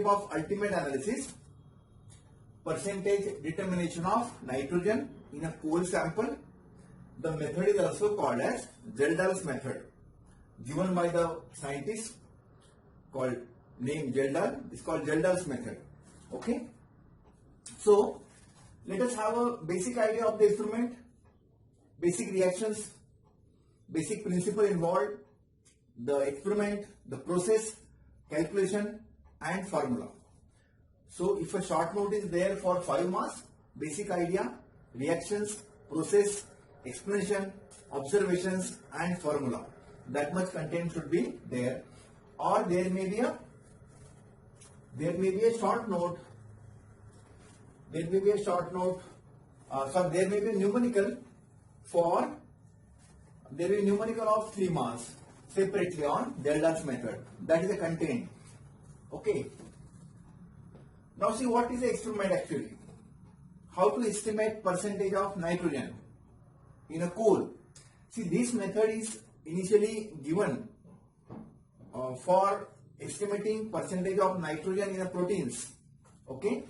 step of ultimate analysis, percentage determination of nitrogen in a coal sample. The method is also called as Gelder's method, given by the scientist called named Gelder. It's called Gelder's method. Okay. So let us have a basic idea of the experiment, basic reactions, basic principle involved, the experiment, the process, calculation and formula. So if a short note is there for 5 marks, basic idea, reactions, process, explanation, observations and formula. That much content should be there. Or there may be a short note. There may be a numerical for, there will be numerical of 3 marks separately on Gelder's method. That is the content. Okay. Now see what is the experiment actually. How to estimate percentage of nitrogen in a coal. See, this method is initially given for estimating percentage of nitrogen in a proteins. Okay.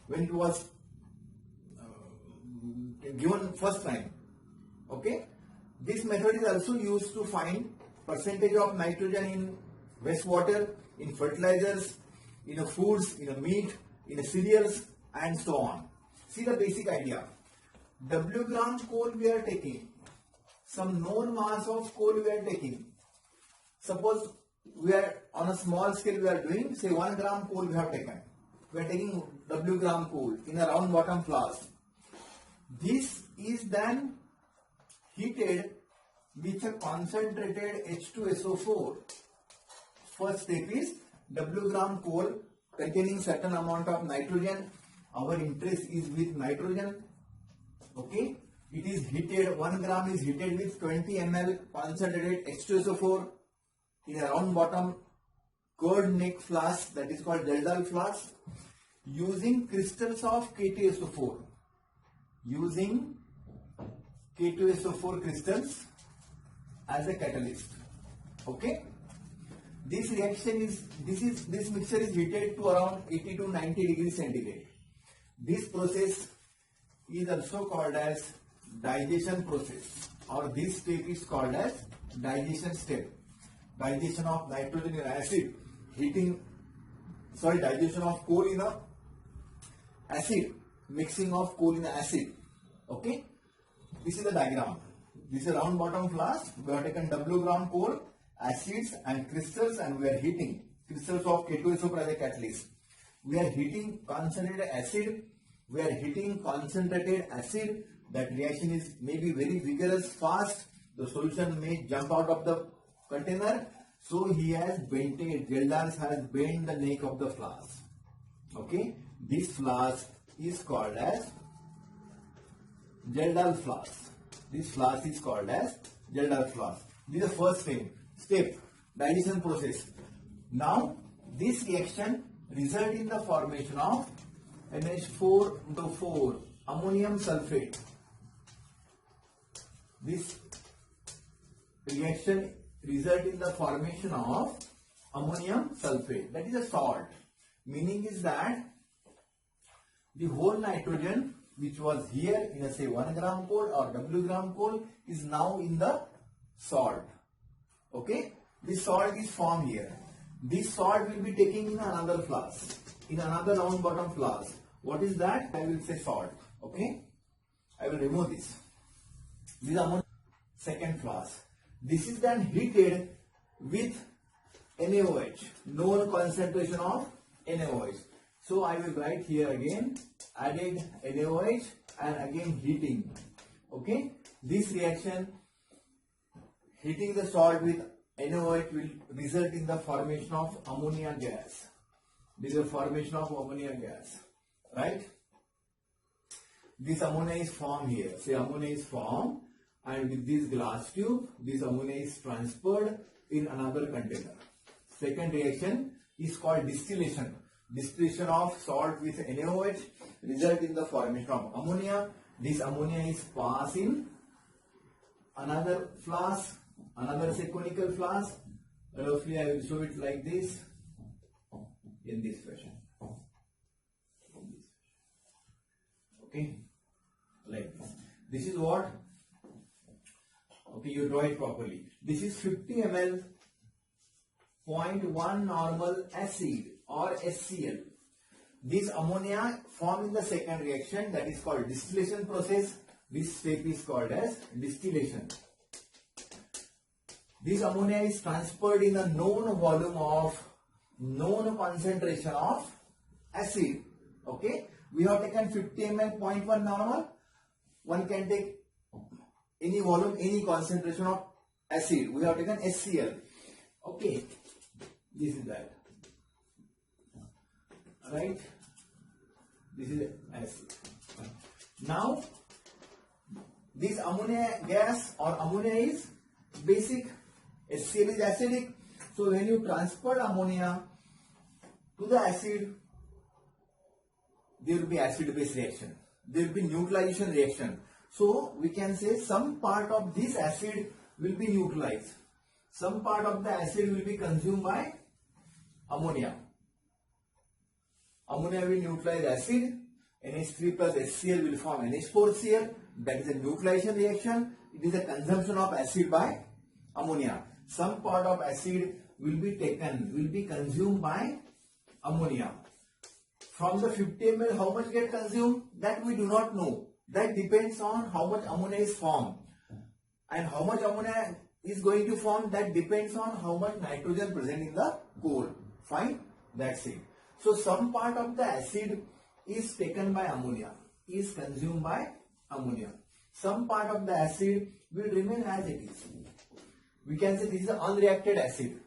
When it was given first time. Okay. This method is also used to find percentage of nitrogen in wastewater, in fertilizers, in a foods, in a meat, in a cereals and so on. See the basic idea. W gram coal we are taking, some known mass of coal we are taking. Suppose we are on a small scale we are doing, say 1 gram coal we have taken. We are taking W gram coal in a round bottom flask. This is then heated with a concentrated H2SO4. First step is W gram coal containing certain amount of nitrogen. Our interest is with nitrogen. Okay. It is heated, 1 gram is heated with 20 ml concentrated H2SO4 in a round bottom curved neck flask, that is called Gelder flask, using crystals of K2SO4. Using K2SO4 crystals as a catalyst. Okay. This reaction is, this mixture is heated to around 80 to 90 degrees centigrade. This process is also called as digestion process, or this step is called as digestion step. Digestion of nitrogen in acid, digestion of coal in a acid, mixing of coal in acid. Okay. This is the diagram. This is a round bottom flask. We have taken W gram coal, acids and crystals, and we are heating crystals of K2SO4 as a catalyst. We are heating concentrated acid. We are heating concentrated acid. That reaction is maybe very vigorous, fast. The solution may jump out of the container. So he has bent it. Gelder has bent the neck of the flask. Okay. This flask is called as Gelder flask. This flask is called as Gelder flask. This is the first step, digestion process. Now, this reaction results in the formation of NH4 ammonium sulfate. This reaction results in the formation of ammonium sulfate. That is a salt. Meaning is that the whole nitrogen which was here in a say 1 gram coal or W gram coal is now in the salt. Okay. This salt is formed here. This salt will be taken in another flask, in another round bottom flask. What is that? I will say salt. Okay. I will remove this. This is ammonia, second flask. This is then heated with NaOH, known concentration of NaOH. So I will write here again, added NaOH and again heating. Okay. This reaction, heating the salt with NaOH, will result in the formation of ammonia gas. This is the formation of ammonia gas. Right. This ammonia is formed here. Say ammonia is formed, and with this glass tube, this ammonia is transferred in another container. Second reaction is called distillation. Distillation of salt with NaOH result in the formation of ammonia. This ammonia is passed in another flask, another conical flask. Roughly I will show it like this. in this fashion. Okay, like this. This is what? Okay, you draw it properly. This is 50 ml 0.1 normal acid or HCl. This ammonia form in the second reaction, that is called distillation process. This step is called as distillation. This ammonia is transferred in a known volume of known concentration of acid. Okay, we have taken 50 ml 0.1 normal. One can take any volume, any concentration of acid. We have taken HCl. Okay, this is that. Right? This is acid. Now, this ammonia gas or ammonia is basic. HCl is acidic. So when you transfer ammonia to the acid, there will be acid-base reaction. There will be neutralization reaction. So we can say some part of this acid will be neutralized. Some part of the acid will be consumed by ammonia. Ammonia will neutralize acid. NH3 plus HCl will form NH4Cl. That is a neutralization reaction. It is a consumption of acid by ammonia. Some part of acid will be taken, will be consumed by ammonia. From the 50 ml, how much get consumed? That we do not know. That depends on how much ammonia is formed. And how much ammonia is going to form, that depends on how much nitrogen present in the coal. Fine? That's it. So some part of the acid is taken by ammonia, is consumed by ammonia. Some part of the acid will remain as it is. We can say this is an unreacted acid,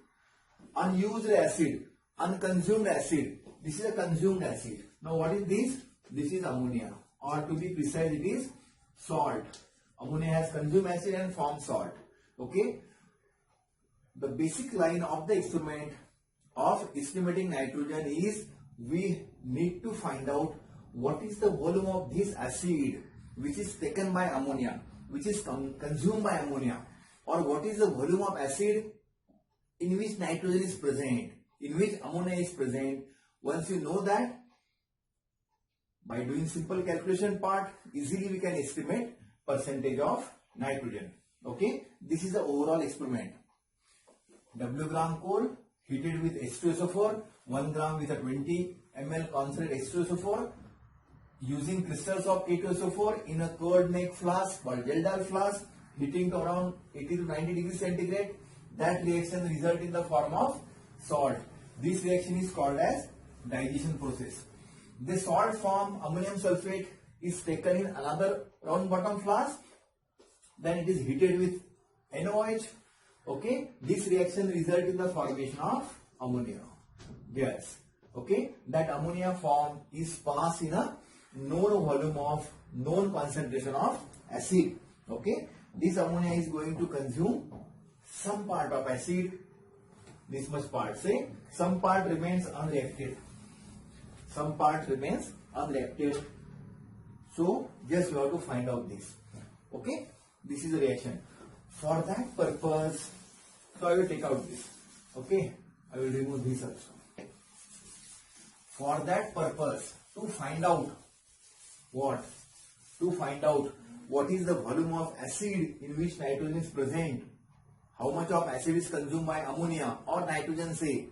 unused acid, unconsumed acid. This is a consumed acid. Now what is this? This is ammonia, or to be precise, it is salt. Ammonia has consumed acid and formed salt. Okay. The basic line of the experiment of estimating nitrogen is we need to find out what is the volume of this acid which is taken by ammonia, which is consumed by ammonia, or what is the volume of acid in which nitrogen is present, in which ammonia is present. Once you know that, by doing simple calculation part, easily we can estimate percentage of nitrogen. Okay, this is the overall experiment. W gram coal heated with H2SO4, 1 gram with a 20 ml concentrated H2SO4, using crystals of K2SO4 in a curd neck flask called Geldal flask, heating to around 80 to 90 degrees centigrade. That reaction result in the form of salt. This reaction is called as digestion process. The salt form ammonium sulfate is taken in another round bottom flask. Then it is heated with NOH. Okay, this reaction result in the formation of ammonia gas. Okay, that ammonia form is passed in a known volume of known concentration of acid. Okay, this ammonia is going to consume some part of acid. This much part, say some part remains unreacted. Some part remains unreacted. So just you have to find out this. Okay, this is the reaction. For that purpose, so I will take out this. Okay, I will remove this also. For that purpose, to find out what? To find out what is the volume of acid in which nitrogen is present. How much of acid is consumed by ammonia or nitrogen, say.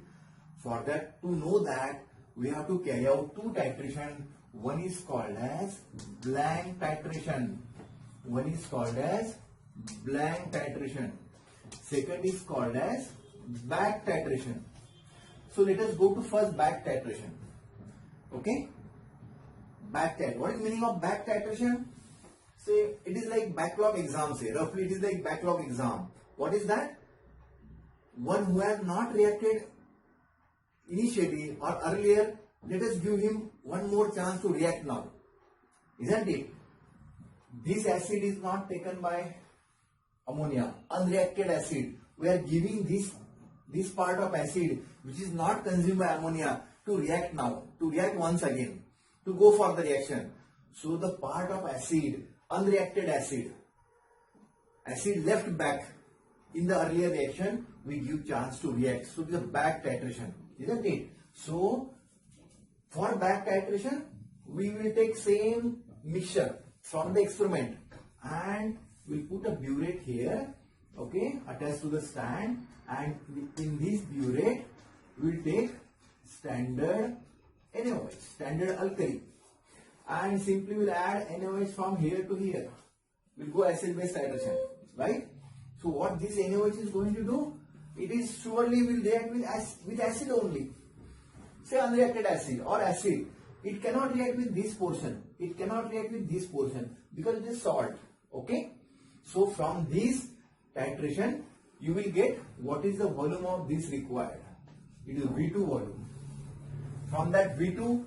For that, to know that, we have to carry out two titration. One is called as blank titration. One is called as blank titration. Second is called as back titration. So let us go to first back titration. Okay? Back titration. What is the meaning of back titration? Say it is like backlog exam, say. Roughly it is like backlog exam. What is that? One who has not reacted initially or earlier, let us give him one more chance to react now. Isn't it? This acid is not taken by ammonia, unreacted acid. We are giving this part of acid which is not consumed by ammonia to react now, to react once again, to go for the reaction. So the part of acid, unreacted acid left back in the earlier reaction, we give chance to react. So it is a back titration, isn't it? So For back titration, we will take same mixture from the experiment and we'll put a burette here, okay, attached to the stand, and in this burette we'll take standard NaOH, standard alkali, and simply we'll add NaOH from here to here. We'll go acid-base titration, right? So what this NaOH is going to do? It is surely will react with acid only. Say unreacted acid or acid. It cannot react with this portion. It cannot react with this portion because it is salt. Okay. So from this titration, you will get what is the volume of this required. It is V2 volume. From that V2,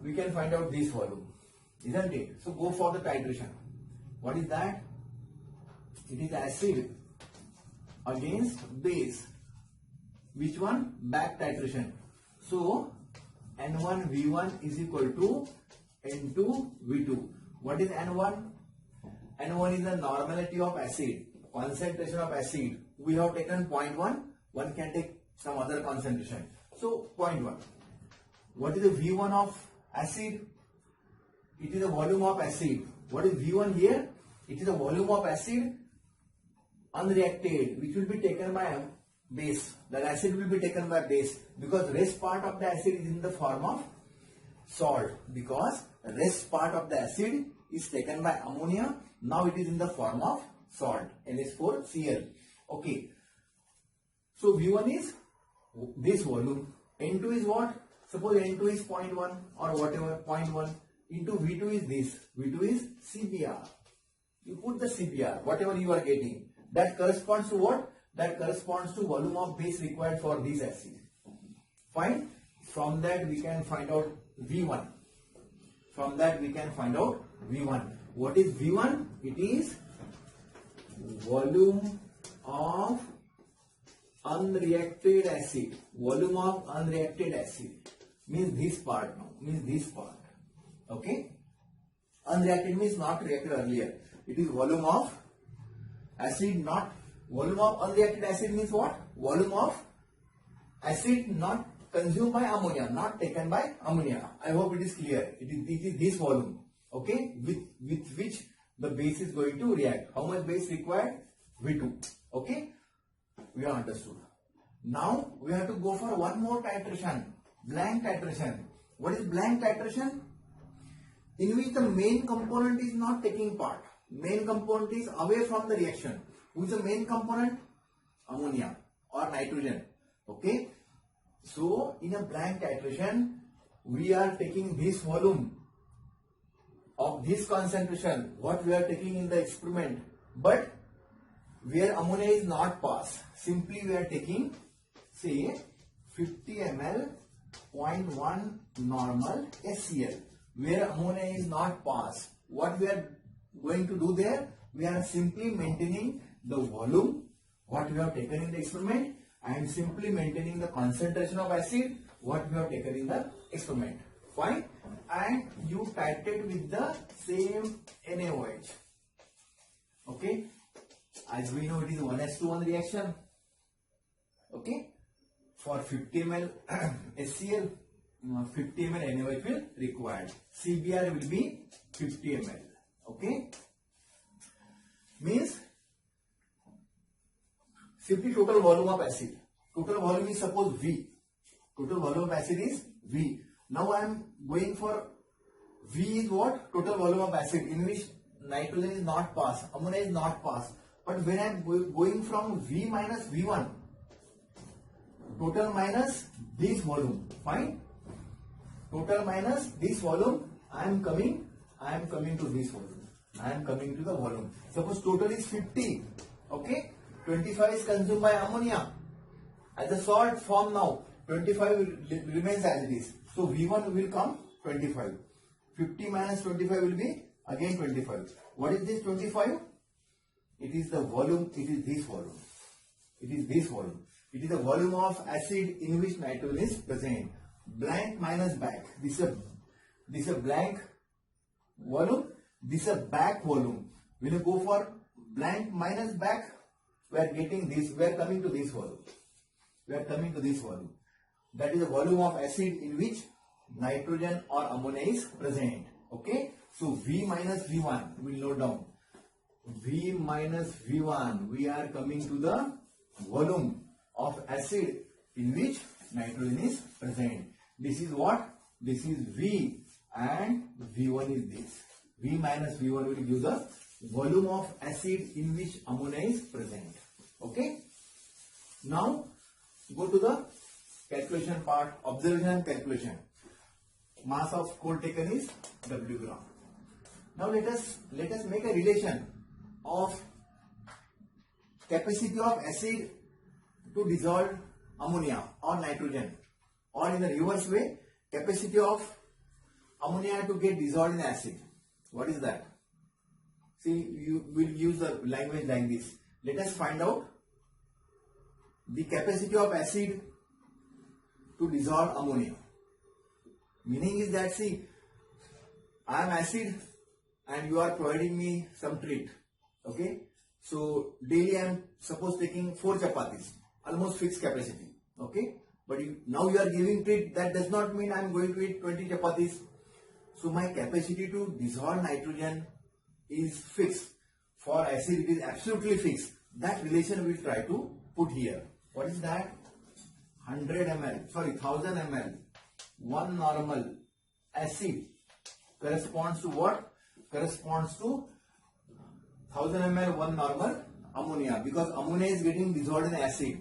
we can find out this volume, isn't it? So go for the titration. What is that? It is acid against base. Which one? Back titration. So N1 V1 is equal to N2 V2. What is N1? N1 is the normality of acid, concentration of acid. We have taken 0.1. One can take some other concentration. So 0.1. What is the V1 of acid? It is the volume of acid. What is V1 here? It is the volume of acid unreacted, which will be taken by base. The acid will be taken by base because rest part of the acid is in the form of salt, because rest part of the acid is taken by ammonia. Now it is in the form of salt, NH4Cl. Okay. So V1 is this volume. N2 is what? Suppose N2 is 0.1 or whatever, 0.1 into V2 is this. V2 is CBr. You put the CBr, whatever you are getting. That corresponds to what? That corresponds to volume of base required for this acid. Fine. From that we can find out V1. From that we can find out V1. What is V1? It is volume of unreacted acid. Volume of unreacted acid means this part now. Means this part. Okay. Unreacted means not reacted earlier. It is volume of acid, not volume of unreacted acid means what? Volume of acid not consumed by ammonia, not taken by ammonia. I hope it is clear. It is this volume, okay, with which the base is going to react. How much base required? V2. Okay, we have understood. Now we have to go for one more titration, blank titration. What is blank titration? In which the main component is not taking part. Main component is away from the reaction. Who is the main component? Ammonia or nitrogen. Okay. So in a blank titration, we are taking this volume of this concentration, what we are taking in the experiment, but where ammonia is not passed. Simply we are taking, say, 50 ml 0.1 normal HCl, where ammonia is not passed. What we are going to do there? We are simply maintaining the volume what we have taken in the experiment and simply maintaining the concentration of acid what we have taken in the experiment. Fine. And you titrate with the same NaOH. Okay. As we know, it is 1:1 reaction. Okay. For 50 ml HCl, 50 ml NaOH will required. CBr will be 50 ml. Okay. Means simply total volume of acid. Total volume is suppose V. Total volume of acid is V. Now I am going for V is what? Total volume of acid in which nitrogen is not passed, ammonia is not passed. But when I am going from V minus V1, total minus this volume, fine. Total minus this volume, I am coming to this volume. I am coming to the volume. Suppose total is 50. Okay. 25 is consumed by ammonia. As a salt form now, 25 remains as it is. So V1 will come 25. 50 minus 25 will be again 25. What is this 25? It is the volume, it is this volume. It is this volume. It is the volume of acid in which nitrogen is present. Blank minus back. This is a blank volume. This is a back volume. When you go for blank minus back, we are getting this, we are coming to this volume. We are coming to this volume. That is the volume of acid in which nitrogen or ammonia is present. Okay, so V minus V1 we will note down. V minus V1, we are coming to the volume of acid in which nitrogen is present. This is what? This is V and V1 is this. V minus V1 will give the volume of acid in which ammonia is present. Okay. Now go to the calculation part, observation and calculation. Mass of coal taken is W gram. Now let us make a relation of capacity of acid to dissolve ammonia or nitrogen, or in the reverse way, capacity of ammonia to get dissolved in acid. What is that? See, you will use the language like this. Let us find out the capacity of acid to dissolve ammonia. Meaning is that, see, I am acid and you are providing me some treat. Okay, so daily I am suppose taking 4 chapatis, almost fixed capacity. Okay, but now you are giving treat, that does not mean I am going to eat 20 chapatis. So my capacity to dissolve nitrogen is fixed. For acid it is absolutely fixed. That relation we will try to put here. What is that? 100 ml, sorry 1000 ml, 1 normal acid corresponds to what? Corresponds to 1000 ml 1 normal ammonia, because ammonia is getting dissolved in acid.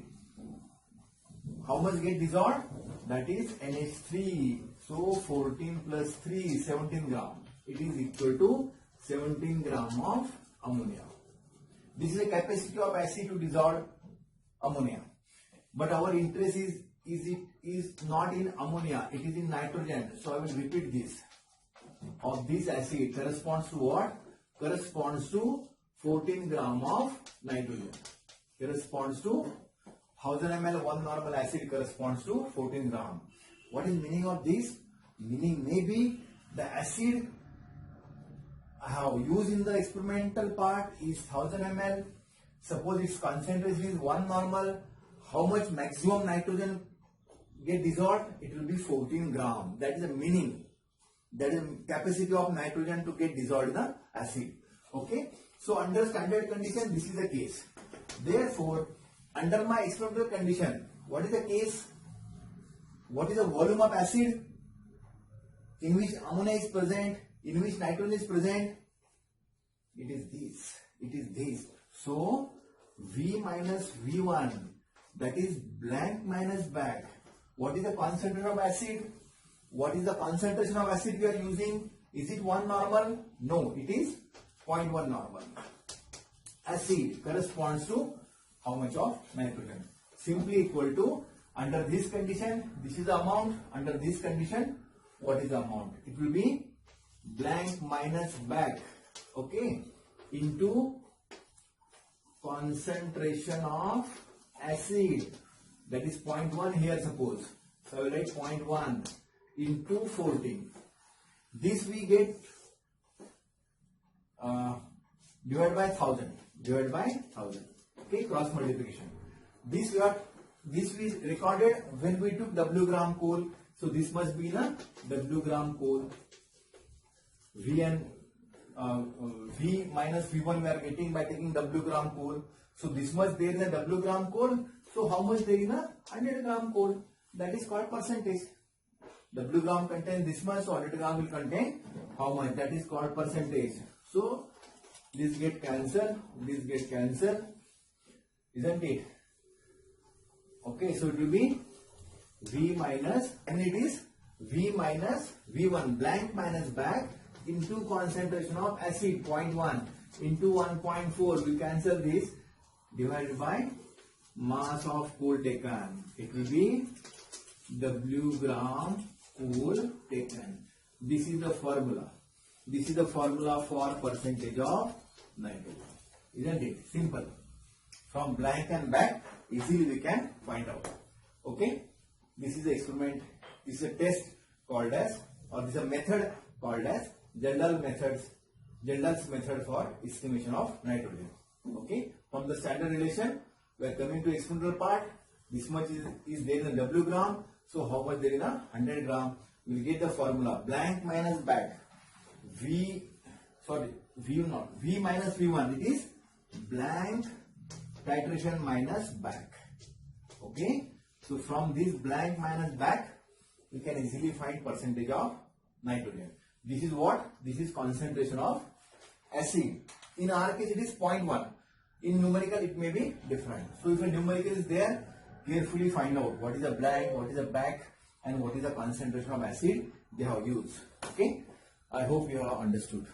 How much get dissolved? That is NH3. So 14 plus 3 is 17 gram. It is equal to 17 gram of ammonia. This is the capacity of acid to dissolve ammonia. But our interest is not in ammonia, it is in nitrogen. So I will repeat this. Of this acid corresponds to what? Corresponds to 14 gram of nitrogen. Corresponds to 1000 ml 1 normal acid corresponds to 14 gram. What is meaning of this? Meaning maybe the acid I have used in the experimental part is 1000 ml. Suppose its concentration is 1 normal. How much maximum nitrogen get dissolved? It will be 14 gram. That is the meaning. That is capacity of nitrogen to get dissolved in the acid. Okay. So under standard condition, this is the case. Therefore, under my experimental condition, what is the case? What is the volume of acid in which ammonia is present, in which nitrogen is present? It is this. It is this. So V minus V1, that is blank minus bag. What is the concentration of acid? What is the concentration of acid we are using? Is it 1 normal? No, it is 0.1 normal. Acid corresponds to how much of nitrogen? Simply equal to, under this condition, this is the amount. Under this condition, what is the amount? It will be blank minus bag, okay, into concentration of acid, that is 0.1 here suppose. So I will write 0.1 into 14. This we get divided by 1000. Divided by 1000. Okay, cross multiplication. This we recorded when we took W gram coal. So this must be the W gram coal. V minus V1 we are getting by taking W gram coal. So this much there in the W gram coal. So how much there in a 100 gram coal? That is called percentage. W gram contains this much, so 100 gram will contain how much? That is called percentage. So this get cancelled, this get cancelled, isn't it? Okay, so it will be V minus, and it is V minus V1, blank minus bag, into concentration of acid 0.1 into 1.4. We cancel this, divided by mass of coal taken. It will be W gram coal taken. This is the formula. This is the formula for percentage of nitrogen. Isn't it? Simple. From blank and back, easily we can find out. Okay. This is the experiment. This is a test called as, or this is a method called as Jindal's method for estimation of nitrogen. Okay. From the standard relation, we are coming to experimental part. This much is there in a W gram. So how much there in a 100 gram? we'll get the formula blank minus bag. V minus V1, it is blank titration minus bag. Okay, so from this blank minus bag, we can easily find percentage of nitrogen. This is what? This is concentration of acid. In our case, it is 0.1. In numerical, it may be different. So if a numerical is there, carefully find out what is a blank, what is a bag, and what is the concentration of acid they have used. Okay, I hope you have understood.